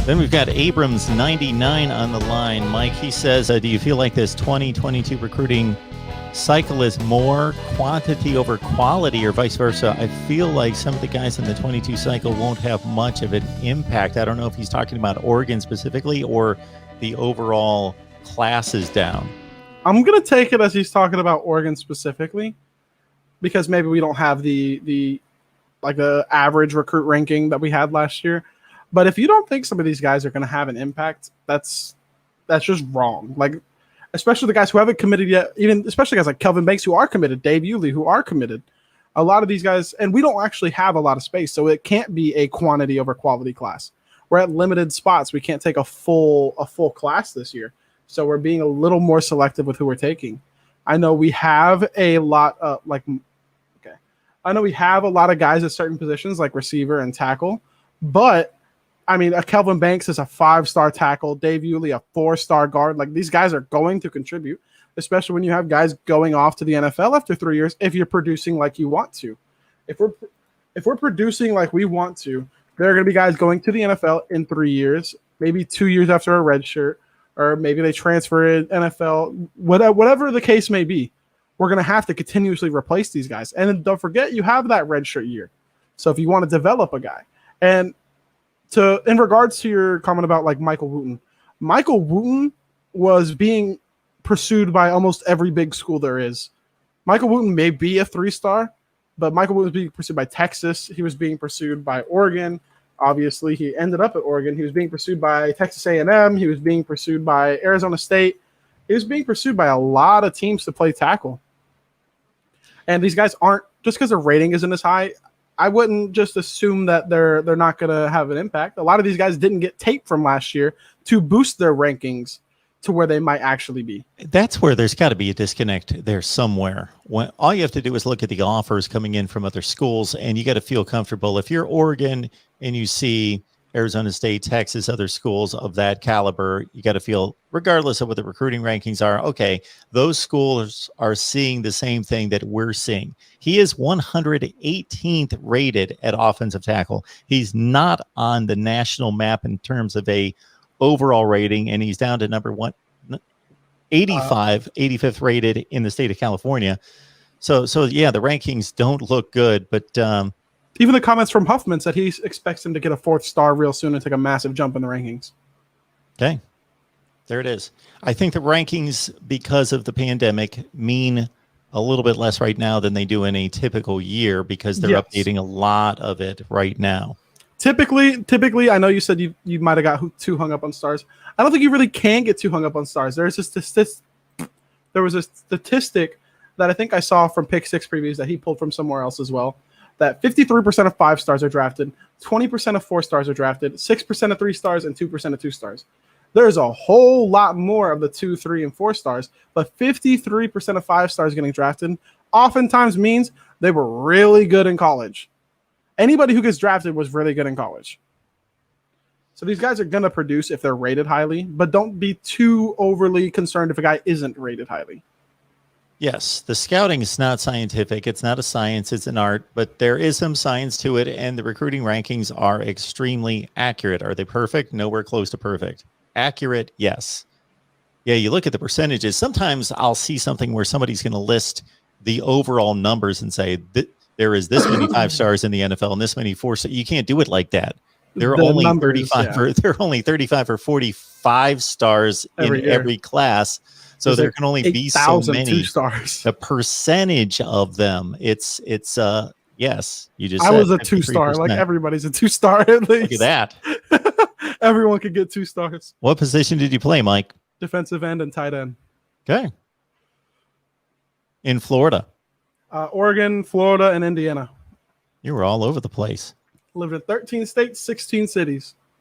Then we've got Abrams 99 on the line. Mike, he says, do you feel like this 2022 recruiting cycle is more quantity over quality or vice versa? I feel like some of the guys in the 22 cycle won't have much of an impact. I don't know if he's talking about Oregon specifically or the overall classes down. I'm going to take it as he's talking about Oregon specifically because maybe we don't have the average recruit ranking that we had last year. But if you don't think some of these guys are going to have an impact, that's just wrong. Like, especially the guys who haven't committed yet, even especially guys like Kelvin Banks who are committed, Dave Yulee who are committed. A lot of these guys, and we don't actually have a lot of space, so it can't be a quantity over quality class. We're at limited spots. We can't take a full class this year, so we're being a little more selective with who we're taking. I know we have a lot of I know we have a lot of guys at certain positions like receiver and tackle, but I mean, Kelvin Banks is a 5-star tackle. Dave Yulee, a 4-star guard. Like, these guys are going to contribute, especially when you have guys going off to the NFL after 3 years. If you're producing like you want to, if we're producing like we want to, there are going to be guys going to the NFL in 3 years, maybe 2 years after a red shirt, or maybe they transfer in NFL. Whatever the case may be, we're going to have to continuously replace these guys. And then don't forget, you have that red shirt year. So if you want to develop a guy, and in regards to your comment about like Michael Wooten was being pursued by almost every big school there is. Michael Wooten may be a 3-star, but Michael Wooten was being pursued by Texas. He was being pursued by Oregon. Obviously, he ended up at Oregon. He was being pursued by Texas A&M. He was being pursued by Arizona State. He was being pursued by a lot of teams to play tackle. And these guys aren't, just because their rating isn't as high, I wouldn't just assume that they're not going to have an impact. A lot of these guys didn't get tape from last year to boost their rankings to where they might actually be. That's where there's got to be a disconnect there somewhere. When all you have to do is look at the offers coming in from other schools, and you got to feel comfortable. If you're Oregon and you see Arizona State, Texas, other schools of that caliber, you got to feel, regardless of what the recruiting rankings are, okay, those schools are seeing the same thing that we're seeing. He is 118th rated at offensive tackle. He's not on the national map in terms of a overall rating, and he's down to number 85th rated in the state of California. So yeah, the rankings don't look good, but even the comments from Huffman said he expects him to get a 4th star real soon and take a massive jump in the rankings. Okay. There it is. I think the rankings, because of the pandemic, mean a little bit less right now than they do in a typical year because they're updating a lot of it right now. Typically, I know you said you might have got too hung up on stars. I don't think you really can get too hung up on stars. There was a statistic that I think I saw from Pick 6 previews that he pulled from somewhere else as well, that 53% of 5 stars are drafted, 20% of 4 stars are drafted, 6% of 3 stars, and 2% of 2 stars. There's a whole lot more of the 2, 3, and 4 stars, but 53% of 5 stars getting drafted oftentimes means they were really good in college. Anybody who gets drafted was really good in college. So these guys are going to produce if they're rated highly, but don't be too overly concerned if a guy isn't rated highly. Yes, the scouting is not scientific. It's not a science. It's an art, but there is some science to it, and the recruiting rankings are extremely accurate. Are they perfect? Nowhere close to perfect. Accurate, yes. Yeah, you look at the percentages. Sometimes I'll see something where somebody's going to list the overall numbers and say that there is this many 5 stars in the NFL and this many 4 stars. You can't do it like that. There are only 35 or 45 stars in every class. So there can only be so many 2 stars. The percentage of them, it's yes. You just I was a 2-star. Like, everybody's a 2-star at least. Look at that. Everyone could get 2 stars. What position did you play, Mike? Defensive end and tight end. Okay. In Florida. Oregon, Florida, and Indiana. You were all over the place. Lived in 13 states, 16 cities.